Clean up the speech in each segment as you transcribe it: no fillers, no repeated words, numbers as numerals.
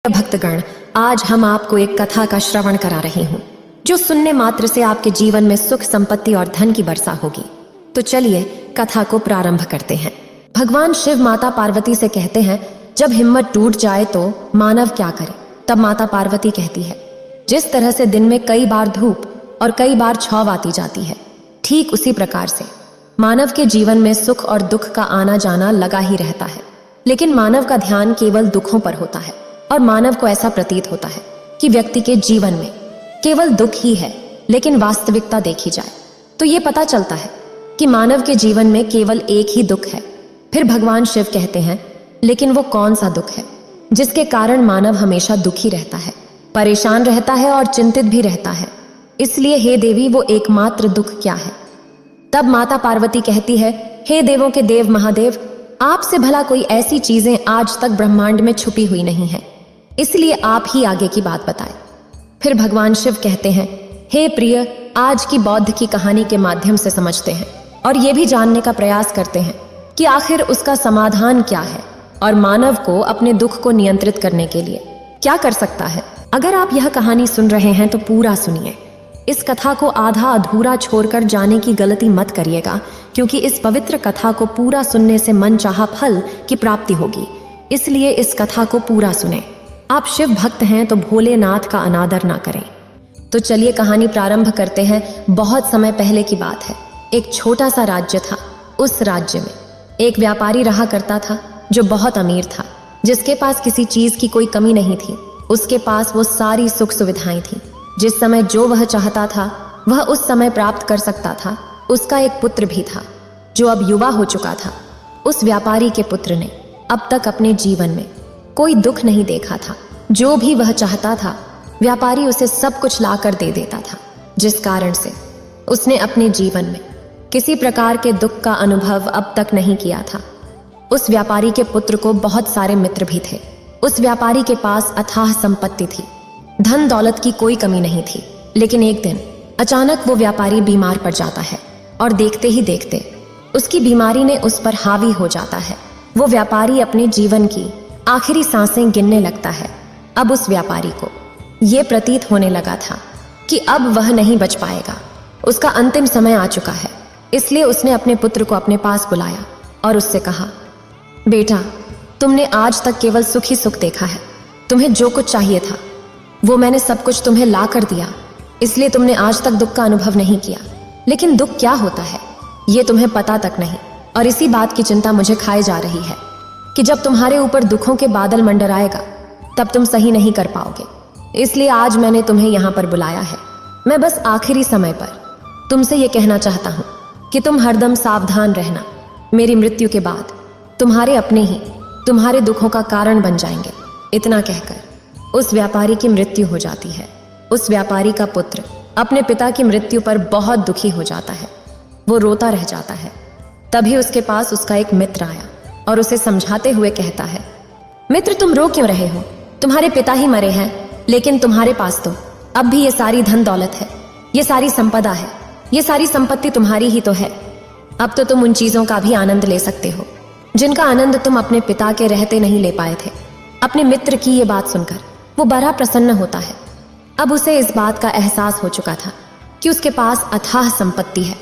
भक्तगण, आज हम आपको एक कथा का श्रवण करा रहे हूँ जो सुनने मात्र से आपके जीवन में सुख, संपत्ति और धन की वर्षा होगी। तो चलिए कथा को प्रारंभ करते हैं। भगवान शिव माता पार्वती से कहते हैं, जब हिम्मत टूट जाए तो मानव क्या करे। तब माता पार्वती कहती है, जिस तरह से दिन में कई बार धूप और कई बार छाव आती जाती है, ठीक उसी प्रकार से मानव के जीवन में सुख और दुख का आना जाना लगा ही रहता है। लेकिन मानव का ध्यान केवल दुखों पर होता है और मानव को ऐसा प्रतीत होता है कि व्यक्ति के जीवन में केवल दुख ही है। लेकिन वास्तविकता देखी जाए तो ये पता चलता है कि मानव के जीवन में केवल एक ही दुख है। फिर भगवान शिव कहते हैं, लेकिन वो कौन सा दुख है जिसके कारण मानव हमेशा दुखी रहता है, परेशान रहता है और चिंतित भी रहता है। इसलिए हे देवी, वो एकमात्र दुख क्या है। तब माता पार्वती कहती है, हे देवों के देव महादेव, आपसे भला कोई ऐसी चीजें आज तक ब्रह्मांड में छुपी हुई नहीं है, इसलिए आप ही आगे की बात बताएं। फिर भगवान शिव कहते हैं, हे प्रिय, आज की बौद्ध की कहानी के माध्यम से समझते हैं और ये भी जानने का प्रयास करते हैं कि आखिर उसका समाधान क्या है और मानव को अपने दुख को नियंत्रित करने के लिए क्या कर सकता है। अगर आप यह कहानी सुन रहे हैं तो पूरा सुनिए। इस कथा को आधा अधूरा छोड़कर जाने की गलती मत करिएगा, क्योंकि इस पवित्र कथा को पूरा सुनने से मनचाहा फल की प्राप्ति होगी। इसलिए इस कथा को पूरा सुने। आप शिव भक्त हैं तो भोलेनाथ का अनादर ना करें। तो चलिए कहानी प्रारंभ करते हैं। बहुत समय पहले की बात है। एक छोटा सा राज्य था। उस राज्य में एक व्यापारी रहा करता था जो बहुत अमीर था, जिसके पास किसी चीज की कोई कमी नहीं थी। उसके पास वो सारी सुख सुविधाएं थी। जिस समय जो वह चाहता था वह उस समय प्राप्त कर सकता था। उसका एक पुत्र भी था जो अब युवा हो चुका था। उस व्यापारी के पुत्र ने अब तक अपने जीवन में कोई दुख नहीं देखा था। जो भी वह चाहता था व्यापारी उसे सब कुछ ला कर दे देता था, जिस कारण से उसने अपने जीवन में किसी प्रकार के दुख का अनुभव अब तक नहीं किया था। उस व्यापारी के पुत्र को बहुत सारे मित्र भी थे। उस व्यापारी के पास अथाह संपत्ति थी, धन दौलत की कोई कमी नहीं थी। लेकिन एक दिन अचानक वो व्यापारी बीमार पड़ जाता है और देखते ही देखते उसकी बीमारी ने उस पर हावी हो जाता है। वो व्यापारी अपने जीवन की आखिरी सांसें गिनने लगता है। अब उस व्यापारी को ये प्रतीत होने लगा था कि अब वह नहीं बच पाएगा, उसका अंतिम समय आ चुका है। इसलिए उसने अपने पुत्र को अपने पास बुलाया और उससे कहा, बेटा, तुमने आज तक केवल सुख ही सुख देखा है। तुम्हें जो कुछ चाहिए था वो मैंने सब कुछ तुम्हें ला कर दिया, इसलिए तुमने आज तक दुख का अनुभव नहीं किया। लेकिन दुख क्या होता है ये तुम्हें पता तक नहीं, और इसी बात की चिंता मुझे खाए जा रही है कि जब तुम्हारे ऊपर दुखों के बादल मंडराएगा तब तुम सही नहीं कर पाओगे। इसलिए आज मैंने तुम्हें यहाँ पर बुलाया है। मैं बस आखिरी समय पर तुमसे ये कहना चाहता हूँ कि तुम हरदम सावधान रहना। मेरी मृत्यु के बाद तुम्हारे अपने ही तुम्हारे दुखों का कारण बन जाएंगे। इतना कहकर उस व्यापारी की मृत्यु हो जाती है। उस व्यापारी का पुत्र अपने पिता की मृत्यु पर बहुत दुखी हो जाता है। वो रोता रह जाता है। तभी उसके पास उसका एक मित्र आया और उसे समझाते हुए कहता है, मित्र, तुम रो क्यों रहे हो? तुम्हारे पिता ही मरे हैं, लेकिन तुम्हारे पास तो अब भी ये सारी धन दौलत है, ये सारी संपदा है, ये सारी संपत्ति तुम्हारी ही तो है। अब तो तुम उन चीजों का भी आनंद ले सकते हो जिनका आनंद तुम अपने पिता के रहते नहीं ले पाए थे। अपने मित्र की ये बात सुनकर वो बड़ा प्रसन्न होता है। अब उसे इस बात का एहसास हो चुका था कि उसके पास अथाह संपत्ति है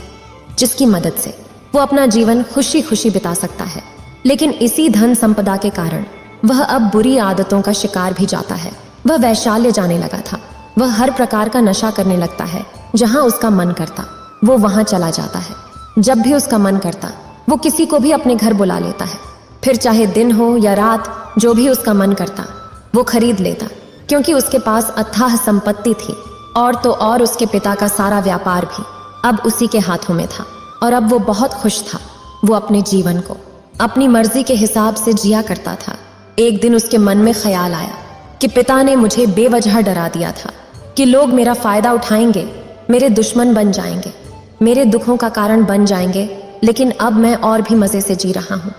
जिसकी मदद से वो अपना जीवन खुशी खुशी बिता सकता है। लेकिन इसी धन संपदा के कारण वह अब बुरी आदतों का शिकार भी जाता है। वह वैशाल्य जाने लगा था। वह हर प्रकार का नशा करने लगता है। जहां उसका मन करता वो वहां चला जाता है। जब भी उसका मन करता वो किसी को भी अपने घर बुला लेता है। फिर चाहे दिन हो या रात, जो भी उसका मन करता वो खरीद लेता, क्योंकि उसके पास अथाह संपत्ति थी। और तो और उसके पिता का सारा व्यापार भी अब उसी के हाथों में था और अब वो बहुत खुश था। वो अपने जीवन को अपनी मर्जी के हिसाब से जिया करता था। एक दिन उसके मन में ख्याल आया कि पिता ने मुझे बेवजह डरा दिया था कि लोग मेरा फायदा उठाएंगे, मेरे दुश्मन बन जाएंगे, मेरे दुखों का कारण बन जाएंगे। लेकिन अब मैं और भी मजे से जी रहा हूँ।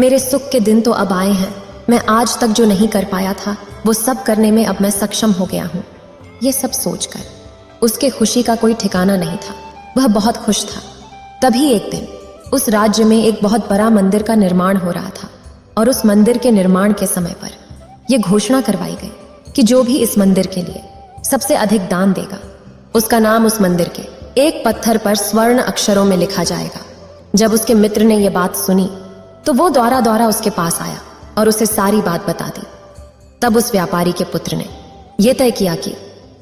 मेरे सुख के दिन तो अब आए हैं। मैं आज तक जो नहीं कर पाया था वो सब करने में अब मैं सक्षम हो गया हूँ। ये सब सोचकर उसके खुशी का कोई ठिकाना नहीं था। वह बहुत खुश था। तभी एक दिन उस राज्य में एक बहुत बड़ा मंदिर का निर्माण हो रहा था और उस मंदिर के निर्माण के समय पर यह घोषणा करवाई गई कि जो भी इस मंदिर के लिए सबसे अधिक दान देगा उसका नाम उस मंदिर के एक पत्थर पर स्वर्ण अक्षरों में लिखा जाएगा। जब उसके मित्र ने यह बात सुनी तो वो दौड़ा दौड़ा उसके पास आया और उसे सारी बात बता दी। तब उस व्यापारी के पुत्र ने यह तय किया कि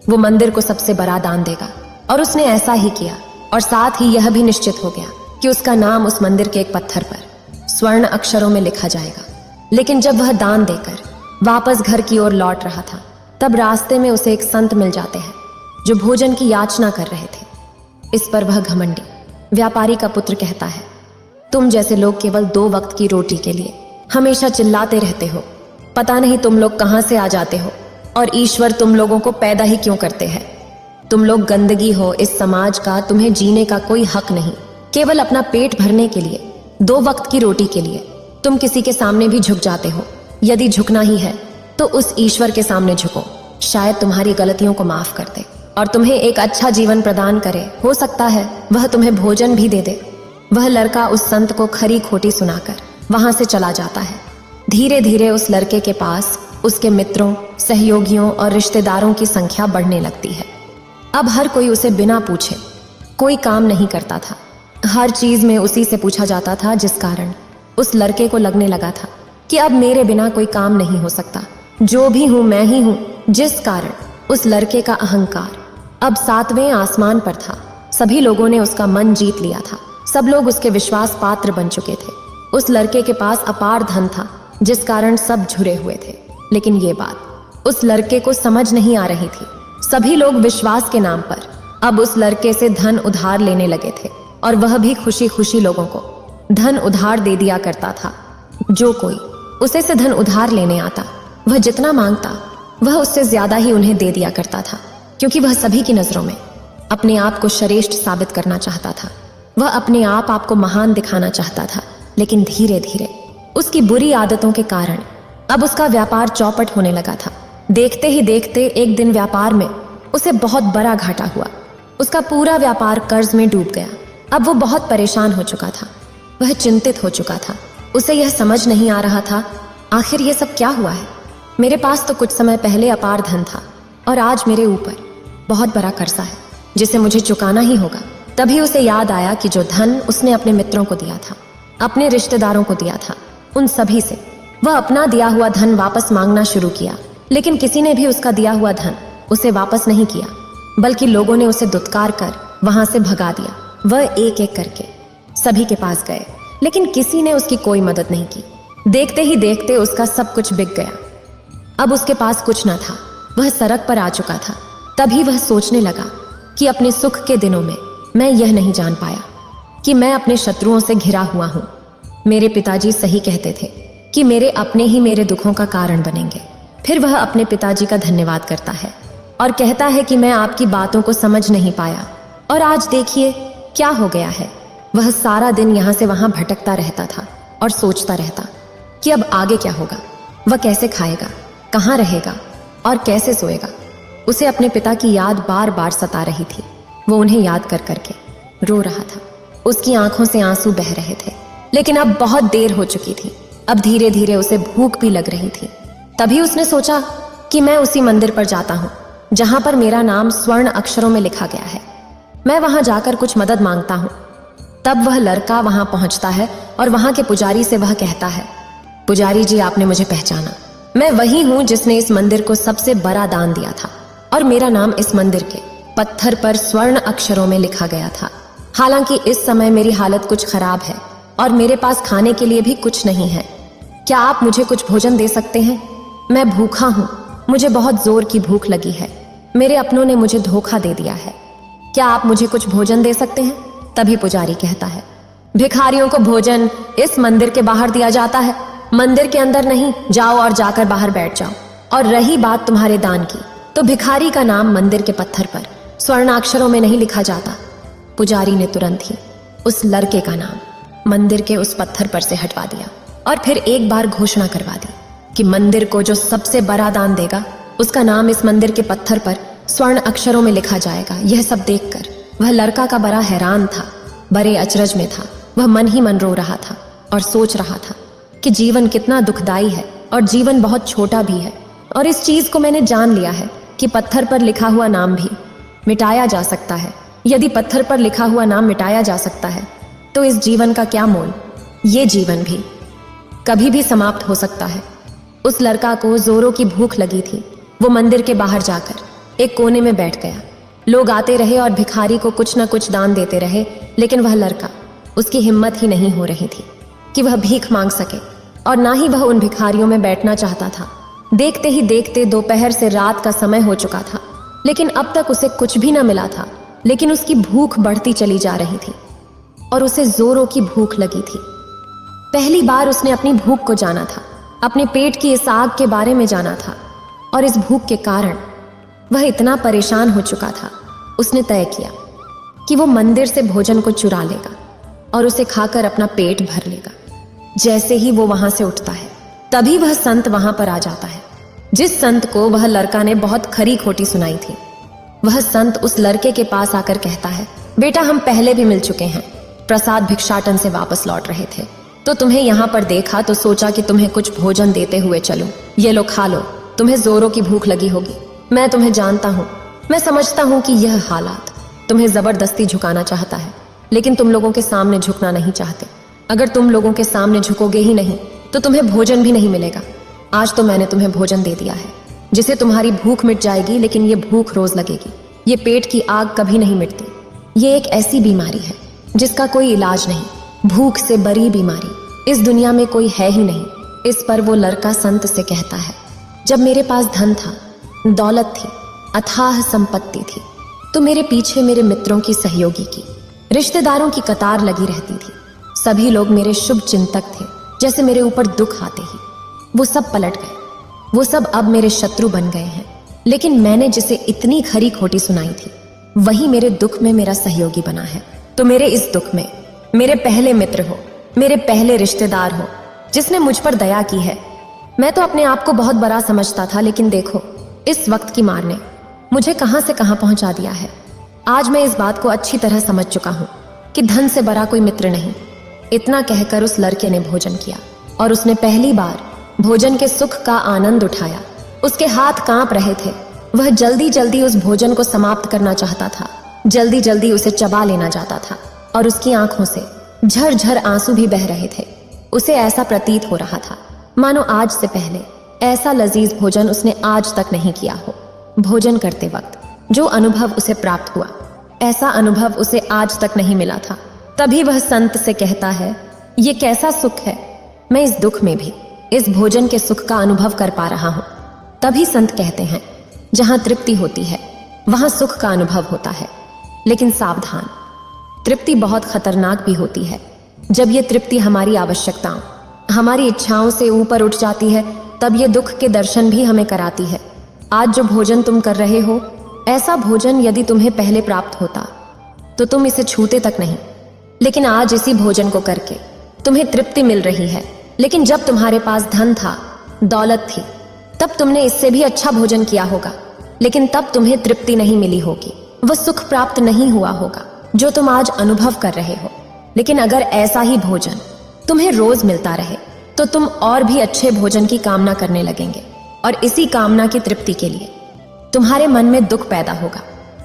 वो मंदिर को सबसे बड़ा दान देगा और उसने ऐसा ही किया। और साथ ही यह भी निश्चित हो गया कि उसका नाम उस मंदिर के एक पत्थर पर स्वर्ण अक्षरों में लिखा जाएगा। लेकिन जब वह दान देकर वापस घर की ओर लौट रहा था तब रास्ते में उसे एक संत मिल जाते हैं जो भोजन की याचना कर रहे थे। इस पर वह घमंडी व्यापारी का पुत्र कहता है, तुम जैसे लोग केवल 2 वक्त की रोटी के लिए हमेशा चिल्लाते रहते हो। पता नहीं तुम लोग कहां से आ जाते हो और ईश्वर तुम लोगों को पैदा ही क्यों करते हैं। तुम लोग गंदगी हो इस समाज का, तुम्हें जीने का कोई हक नहीं। केवल अपना पेट भरने के लिए 2 वक्त की रोटी के लिए तुम किसी के सामने भी झुक जाते हो। यदि झुकना ही है तो उस ईश्वर के सामने झुको, शायद तुम्हारी गलतियों को माफ कर दे और तुम्हें एक अच्छा जीवन प्रदान करे। हो सकता है वह तुम्हें भोजन भी दे दे। वह लड़का उस संत को खरी खोटी सुनाकर वहां से चला जाता है। धीरे धीरे उस लड़के के पास उसके मित्रों, सहयोगियों और रिश्तेदारों की संख्या बढ़ने लगती है। अब हर कोई उसे बिना पूछे कोई काम नहीं करता था। हर चीज में उसी से पूछा जाता था, जिस कारण उस लड़के को लगने लगा था कि अब मेरे बिना कोई काम नहीं हो सकता। जो भी हूं मैं ही हूं। जिस कारण उस लड़के का अहंकार अब 7वें आसमान पर था। सभी लोगों ने उसका मन जीत लिया था। सब लोग उसके विश्वास पात्र बन चुके थे। उस लड़के के पास अपार धन था जिस कारण सब झुरे हुए थे। लेकिन ये बात उस लड़के को समझ नहीं आ रही थी। सभी लोग विश्वास के नाम पर अब उस लड़के से धन उधार लेने लगे थे और वह भी खुशी खुशी लोगों को धन उधार दे दिया करता था। जो कोई उसे से धन उधार लेने आता वह जितना मांगता वह उससे ज्यादा ही उन्हें दे दिया करता था, क्योंकि वह सभी की नजरों में अपने आप को श्रेष्ठ साबित करना चाहता था। वह अपने आप को महान दिखाना चाहता था। लेकिन धीरे धीरे उसकी बुरी आदतों के कारण अब उसका व्यापार चौपट होने लगा था। देखते ही देखते एक दिन व्यापार में उसे बहुत बड़ा घाटा हुआ। उसका पूरा व्यापार कर्ज में डूब गया। अब वो बहुत परेशान हो चुका था। वह चिंतित हो चुका था। उसे यह समझ नहीं आ रहा था, आखिर यह सब क्या हुआ है। मेरे पास तो कुछ समय पहले अपार धन था और आज मेरे ऊपर बहुत बड़ा कर्जा है जिसे मुझे चुकाना ही होगा। तभी उसे याद आया कि जो धन उसने अपने मित्रों को दिया था, अपने रिश्तेदारों को दिया था, उन सभी से वह अपना दिया हुआ धन वापस मांगना शुरू किया। लेकिन किसी ने भी उसका दिया हुआ धन उसे वापस नहीं किया, बल्कि लोगों ने उसे दुत्कार कर वहां से भगा दिया। वह एक एक करके सभी के पास गए, लेकिन किसी ने उसकी कोई मदद नहीं की। देखते ही देखते उसका सब कुछ बिक गया। अब उसके पास कुछ न था। वह सड़क पर आ चुका था। तभी वह सोचने लगा कि अपने सुख के दिनों में मैं यह नहीं जान पाया कि मैं अपने शत्रुओं से घिरा हुआ हूं। मेरे पिताजी सही कहते थे कि मेरे अपने ही मेरे दुखों का कारण बनेंगे। फिर वह अपने पिताजी का धन्यवाद करता है और कहता है कि मैं आपकी बातों को समझ नहीं पाया और आज देखिए क्या हो गया है। वह सारा दिन यहाँ से वहां भटकता रहता था और सोचता रहता कि अब आगे क्या होगा। वह कैसे खाएगा, कहाँ रहेगा और कैसे सोएगा। उसे अपने पिता की याद बार बार सता रही थी। वो उन्हें याद कर करके रो रहा था। उसकी आंखों से आंसू बह रहे थे। लेकिन अब बहुत देर हो चुकी थी। अब धीरे धीरे उसे भूख भी लग रही थी। तभी उसने सोचा कि मैं उसी मंदिर पर जाता हूँ जहां पर मेरा नाम स्वर्ण अक्षरों में लिखा गया है। मैं वहां जाकर कुछ मदद मांगता हूँ। तब वह लड़का वहां पहुंचता है और वहां के पुजारी से वह कहता है, पुजारी जी, आपने मुझे पहचाना। मैं वही हूं जिसने इस मंदिर को सबसे बड़ा दान दिया था और मेरा नाम इस मंदिर के पत्थर पर स्वर्ण अक्षरों में लिखा गया था। हालांकि इस समय मेरी हालत कुछ खराब है और मेरे पास खाने के लिए भी कुछ नहीं है। क्या आप मुझे कुछ भोजन दे सकते हैं? मैं भूखा हूँ। मुझे बहुत जोर की भूख लगी है। मेरे अपनों ने मुझे धोखा दे दिया है। क्या आप मुझे कुछ भोजन दे सकते हैं? तभी पुजारी कहता है, भिखारियों को भोजन इस मंदिर के बाहर दिया जाता है, मंदिर के अंदर नहीं। जाओ और जाकर बाहर बैठ जाओ। और रही बात तुम्हारे दान की, तो भिखारी का नाम मंदिर के पत्थर पर स्वर्णाक्षरों में नहीं लिखा जाता। पुजारी ने तुरंत ही उस लड़के का नाम मंदिर के उस पत्थर पर से हटवा दिया और फिर एक बार घोषणा करवा दी कि मंदिर को जो सबसे बड़ा दान देगा उसका नाम इस मंदिर के पत्थर पर स्वर्ण अक्षरों में लिखा जाएगा। यह सब देखकर वह लड़का का बड़ा हैरान था, बड़े अचरज में था। वह मन ही मन रो रहा था और सोच रहा था कि जीवन कितना दुखदाई है और जीवन बहुत छोटा भी है और इस चीज को मैंने जान लिया है कि पत्थर पर लिखा हुआ नाम भी मिटाया जा सकता है। यदि पत्थर पर लिखा हुआ नाम मिटाया जा सकता है तो इस जीवन का क्या मोल। ये जीवन भी कभी भी समाप्त हो सकता है। उस लड़का को जोरों की भूख लगी थी। वो मंदिर के बाहर जाकर एक कोने में बैठ गया। लोग आते रहे और भिखारी को कुछ न कुछ दान देते रहे, लेकिन वह लड़का, उसकी हिम्मत ही नहीं हो रही थी कि वह भीख मांग सके, और ना ही वह उन भिखारियों में बैठना चाहता था। देखते ही देखते दोपहर से रात का समय हो चुका था, लेकिन अब तक उसे कुछ भी न मिला था। लेकिन उसकी भूख बढ़ती चली जा रही थी और उसे जोरों की भूख लगी थी। पहली बार उसने अपनी भूख को जाना था, अपने पेट की इस आग के बारे में जाना था, और इस भूख के कारण वह इतना परेशान हो चुका था। उसने तय किया कि वो मंदिर से भोजन को चुरा लेगा और उसे खाकर अपना पेट भर लेगा। जैसे ही वो वहां से उठता है तभी वह संत वहां पर आ जाता है, जिस संत को वह लड़का ने बहुत खरी खोटी सुनाई थी। वह संत उस लड़के के पास आकर कहता है, बेटा हम पहले भी मिल चुके हैं। प्रसाद भिक्षाटन से वापस लौट रहे थे तो तुम्हें यहाँ पर देखा तो सोचा कि तुम्हें कुछ भोजन देते हुए चलूं। ये लो खा लो, तुम्हें जोरों की भूख लगी होगी। मैं तुम्हें जानता हूँ, मैं समझता हूँ कि यह हालात तुम्हें जबरदस्ती झुकाना चाहता है, लेकिन तुम लोगों के सामने झुकना नहीं चाहते। अगर तुम लोगों के सामने झुकोगे ही नहीं तो तुम्हें भोजन भी नहीं मिलेगा। आज तो मैंने तुम्हें भोजन दे दिया है जिससे तुम्हारी भूख मिट जाएगी, लेकिन ये भूख रोज लगेगी। ये पेट की आग कभी नहीं मिटती। ये एक ऐसी बीमारी है जिसका कोई इलाज नहीं। भूख से बड़ी बीमारी इस दुनिया में कोई है ही नहीं। इस पर वो लड़का संत से कहता है, जब मेरे पास धन था, दौलत थी, अथाह संपत्ति थी, तो मेरे पीछे मेरे मित्रों की, सहयोगी की, रिश्तेदारों की कतार लगी रहती थी। सभी लोग मेरे शुभ चिंतक थे। जैसे मेरे ऊपर दुख आते ही वो सब पलट गए। वो सब अब मेरे शत्रु बन गए हैं। लेकिन मैंने जिसे इतनी खरी खोटी सुनाई थी वही मेरे दुख में मेरा सहयोगी बना है। तो मेरे इस दुख में मेरे पहले मित्र हो, मेरे पहले रिश्तेदार हो, जिसने मुझ पर दया की है। मैं तो अपने आप को बहुत बड़ा समझता था, लेकिन देखो इस वक्त की मार ने मुझे कहां से कहां पहुंचा दिया है। आज मैं इस बात को अच्छी तरह समझ चुका हूं कि धन से बड़ा कोई मित्र नहीं। इतना कहकर उस लड़के ने भोजन किया और उसने पहली बार भोजन के सुख का आनंद उठाया। उसके हाथ कांप रहे थे। वह जल्दी जल्दी उस भोजन को समाप्त करना चाहता था, जल्दी जल्दी उसे चबा लेना चाहता था, और उसकी आंखों से झरझर आंसू भी बह रहे थे। उसे ऐसा प्रतीत हो रहा था मानो आज से पहले ऐसा लजीज भोजन उसने आज तक नहीं किया हो। भोजन करते वक्त जो अनुभव उसे प्राप्त हुआ, ऐसा अनुभव उसे आज तक नहीं मिला था। तभी वह संत से कहता है, ये कैसा सुख है, मैं इस दुख में भी इस भोजन के सुख का अनुभव कर पा रहा हूं। तभी संत कहते हैं, जहां तृप्ति होती है वहां सुख का अनुभव होता है, लेकिन सावधान, तृप्ति बहुत खतरनाक भी होती है। जब ये तृप्ति हमारी आवश्यकताओं, हमारी इच्छाओं से ऊपर उठ जाती है, तब ये दुख के दर्शन भी हमें कराती है। आज जो भोजन तुम कर रहे हो, ऐसा भोजन यदि तुम्हें पहले प्राप्त होता तो तुम इसे छूते तक नहीं। लेकिन आज इसी भोजन को करके तुम्हें तृप्ति मिल रही है। लेकिन जब तुम्हारे पास धन था, दौलत थी, तब तुमने इससे भी अच्छा भोजन किया होगा, लेकिन तब तुम्हें तृप्ति नहीं मिली होगी। वह सुख प्राप्त नहीं हुआ होगा जो तुम आज अनुभव कर रहे हो। लेकिन अगर ऐसा ही भोजन तुम्हें रोज मिलता रहे तो तुम और भी अच्छे भोजन की कामना करने लगेंगे, और इसी कामना की तृप्ति के लिए तुम्हारे मन में दुख पैदा होगा।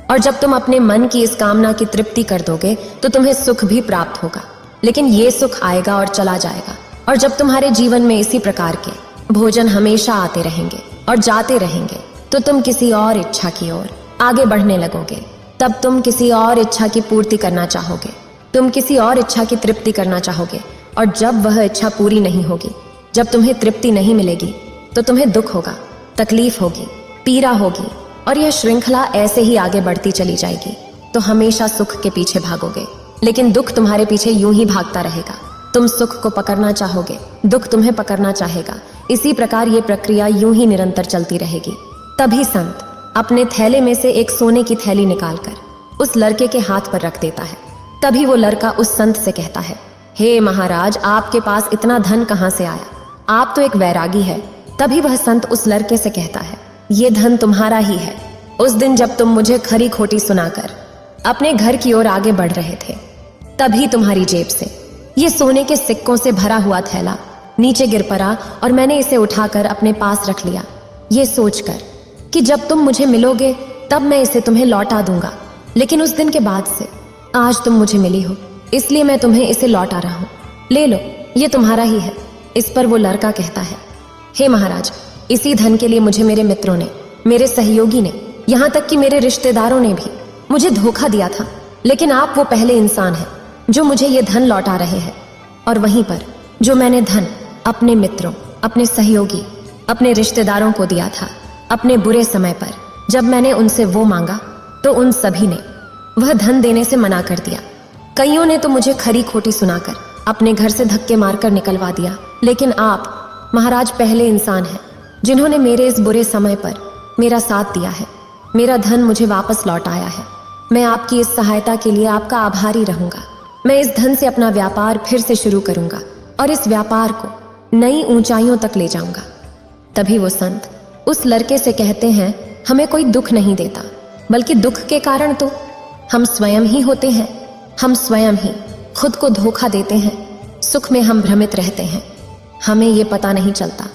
और जब तुम अपने मन की इस कामना की तृप्ति कर दोगे तो तुम्हें सुख भी प्राप्त होगा। लेकिन ये सुख आएगा और चला जाएगा, और जब तुम्हारे जीवन में इसी प्रकार के भोजन हमेशा आते रहेंगे और जाते रहेंगे तो तुम किसी और इच्छा की ओर आगे बढ़ने लगोगे। तब तुम किसी और इच्छा की पूर्ति करना चाहोगे, तुम किसी और इच्छा की तृप्ति करना चाहोगे, और जब वह इच्छा पूरी नहीं होगी, जब तुम्हें तृप्ति नहीं मिलेगी, तो तुम्हें दुख होगा, तकलीफ होगी, पीड़ा होगी, और यह श्रृंखला ऐसे ही आगे बढ़ती चली जाएगी। तो हमेशा सुख के पीछे भागोगे, लेकिन दुख तुम्हारे पीछे यूं ही भागता रहेगा। तुम सुख को पकड़ना चाहोगे, दुख तुम्हें पकड़ना चाहेगा। इसी प्रकार ये प्रक्रिया यूं ही निरंतर चलती रहेगी। तभी संत अपने थैले में से एक सोने की थैली निकालकर उस लड़के के हाथ पर रख देता है। तभी वो लड़का उस संत से कहता है, हे महाराज, आपके पास इतना धन कहाँ से आया? आप तो एक वैरागी है। तभी वह संत उस लड़के से कहता है, ये धन तुम्हारा ही है। उस दिन जब तुम मुझे खरी खोटी सुनाकर अपने घर की ओर आगे बढ़ रहे थे, तभी तुम्हारी जेब से ये सोने के सिक्कों से भरा हुआ थैला नीचे गिर पड़ा और मैंने इसे उठाकर अपने पास रख लिया। ये सोचकर कि जब तुम मुझे मिलोगे तब मैं इसे तुम्हें लौटा दूंगा, लेकिन उस दिन के बाद से आज तुम मुझे मिली हो, इसलिए मैं तुम्हें इसे लौटा रहा हूँ। ले लो, ये तुम्हारा ही है। इस पर वो लड़का कहता है, हे महाराज, इसी धन के लिए मुझे मेरे मित्रों ने, मेरे सहयोगी ने, यहाँ तक कि मेरे रिश्तेदारों ने भी मुझे धोखा दिया था, लेकिन आप वो पहले इंसान हैं जो मुझे ये धन लौटा रहे हैं। और वहीं पर जो मैंने धन अपने मित्रों, अपने सहयोगी, अपने रिश्तेदारों को दिया था अपने बुरे समय पर, जब मैंने उनसे वो मांगा तो उन सभी ने वह धन देने से मना कर दिया। कईयों ने तो मुझे खरी खोटी सुनाकर अपने घर से धक्के मारकर निकलवा दिया, लेकिन आप महाराज पहले इंसान हैं जिन्होंने मेरे इस बुरे समय पर मेरा साथ दिया है, मेरा धन मुझे वापस लौटाया है। मैं आपकी इस सहायता के लिए आपका आभारी रहूंगा। मैं इस धन से अपना व्यापार फिर से शुरू करूंगा और इस व्यापार को नई ऊंचाइयों तक ले जाऊंगा। तभी वो संत उस लड़के से कहते हैं, हमें कोई दुख नहीं देता, बल्कि दुख के कारण तो हम स्वयं ही होते हैं। हम स्वयं ही खुद को धोखा देते हैं। सुख में हम भ्रमित रहते हैं। हमें ये पता नहीं चलता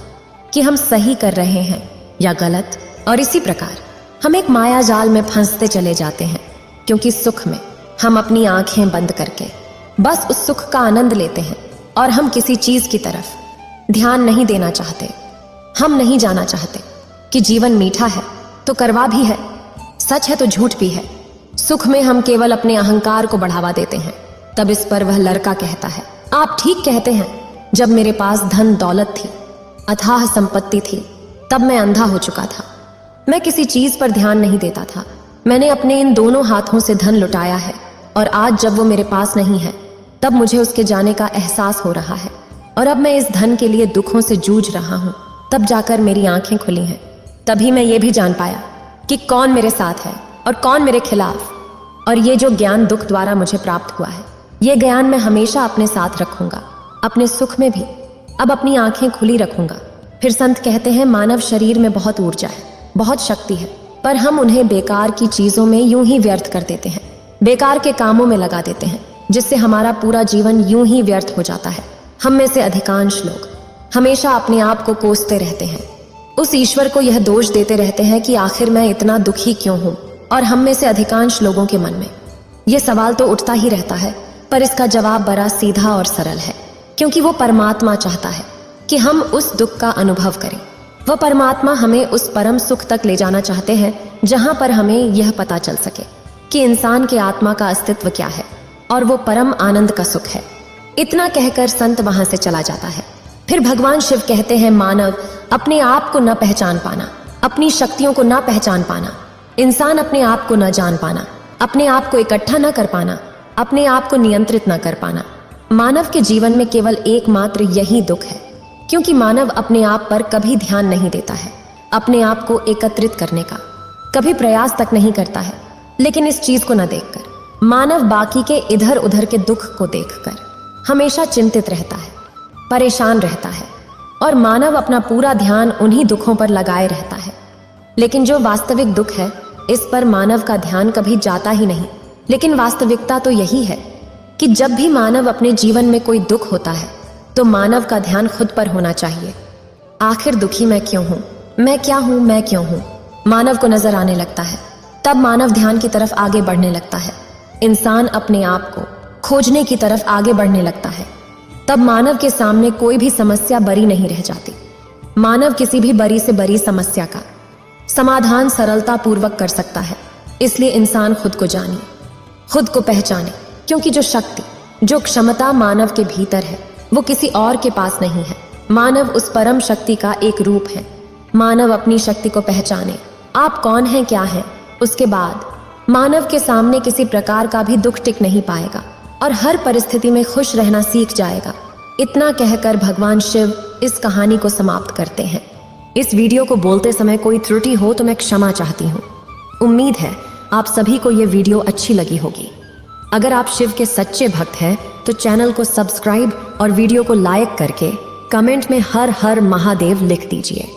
कि हम सही कर रहे हैं या गलत, और इसी प्रकार हम एक माया जाल में फंसते चले जाते हैं, क्योंकि सुख में हम अपनी आंखें बंद करके बस उस सुख का आनंद लेते हैं और हम किसी चीज की तरफ ध्यान नहीं देना चाहते। हम नहीं जाना चाहते कि जीवन मीठा है तो कड़वा भी है, सच है तो झूठ भी है। सुख में हम केवल अपने अहंकार को बढ़ावा देते हैं। तब इस पर वह लड़का कहता है, आप ठीक कहते हैं, जब मेरे पास धन दौलत थी, अथाह संपत्ति थी, तब मैं अंधा हो चुका था। मैं किसी चीज पर ध्यान नहीं देता था। मैंने अपने इन दोनों हाथों से धन लुटाया है, और आज जब वो मेरे पास नहीं है तब मुझे उसके जाने का एहसास हो रहा है। और अब मैं इस धन के लिए दुखों से जूझ रहा हूँ। तब जाकर मेरी आंखें खुली हैं। तभी मैं ये भी जान पाया कि कौन मेरे साथ है और कौन मेरे खिलाफ। और ये जो ज्ञान दुख द्वारा मुझे प्राप्त हुआ है, ये ज्ञान मैं हमेशा अपने साथ रखूंगा, अपने सुख में भी अब अपनी आंखें खुली रखूंगा। फिर संत कहते हैं, मानव शरीर में बहुत ऊर्जा है, बहुत शक्ति है, पर हम उन्हें बेकार की चीजों में यूं ही व्यर्थ कर देते हैं, बेकार के कामों में लगा देते हैं, जिससे हमारा पूरा जीवन यूं ही व्यर्थ हो जाता है। हम में से अधिकांश लोग हमेशा अपने आप को कोसते रहते हैं, उस ईश्वर को यह दोष देते रहते हैं कि आखिर मैं इतना दुखी क्यों हूं। और हम में से अधिकांश लोगों के मन में यह सवाल तो उठता ही रहता है, पर इसका जवाब बड़ा सीधा और सरल है, क्योंकि वो परमात्मा चाहता है कि हम उस दुख का अनुभव करें। वह परमात्मा हमें उस परम सुख तक ले जाना चाहते हैं जहां पर हमें यह पता चल सके कि इंसान के आत्मा का अस्तित्व क्या है, और वो परम आनंद का सुख है। इतना कहकर संत वहां से चला जाता है। फिर भगवान शिव कहते हैं, मानव अपने आप को न पहचान पाना, अपनी शक्तियों को न पहचान पाना, इंसान अपने आप को न जान पाना, अपने आप को इकट्ठा न कर पाना, अपने आप को नियंत्रित न कर पाना, मानव के जीवन में केवल एकमात्र यही दुख है, क्योंकि मानव अपने आप पर कभी ध्यान नहीं देता है, अपने आप को एकत्रित करने का कभी प्रयास तक नहीं करता है। लेकिन इस चीज को न देखकर मानव बाकी के इधर उधर के दुख को देखकर हमेशा चिंतित रहता है, परेशान रहता है, और मानव अपना पूरा ध्यान उन्हीं दुखों पर लगाए रहता है। लेकिन जो वास्तविक दुख है, इस पर मानव का ध्यान कभी जाता ही नहीं। लेकिन वास्तविकता तो यही है कि जब भी मानव अपने जीवन में कोई दुख होता है तो मानव का ध्यान खुद पर होना चाहिए। आखिर दुखी मैं क्यों हूं, मैं क्या हूं, मैं क्यों हूं, मानव को नजर आने लगता है। तब मानव ध्यान की तरफ आगे बढ़ने लगता है। इंसान अपने आप को खोजने की तरफ आगे बढ़ने लगता है। तब मानव के सामने कोई भी समस्या बड़ी नहीं रह जाती। मानव किसी भी बड़ी से बड़ी समस्या का समाधान सरलता पूर्वक कर सकता है। इसलिए इंसान खुद को जाने, खुद को पहचाने, क्योंकि जो शक्ति, जो क्षमता मानव के भीतर है वो किसी और के पास नहीं है। मानव उस परम शक्ति का एक रूप है। मानव अपनी शक्ति को पहचाने, आप कौन हैं, क्या हैं, उसके बाद मानव के सामने किसी प्रकार का भी दुख टिक नहीं पाएगा और हर परिस्थिति में खुश रहना सीख जाएगा। इतना कहकर भगवान शिव इस कहानी को समाप्त करते हैं। इस वीडियो को बोलते समय कोई त्रुटि हो तो मैं क्षमा चाहती हूँ। उम्मीद है आप सभी को ये वीडियो अच्छी लगी होगी। अगर आप शिव के सच्चे भक्त हैं तो चैनल को सब्सक्राइब और वीडियो को लाइक करके कमेंट में हर हर महादेव लिख दीजिए।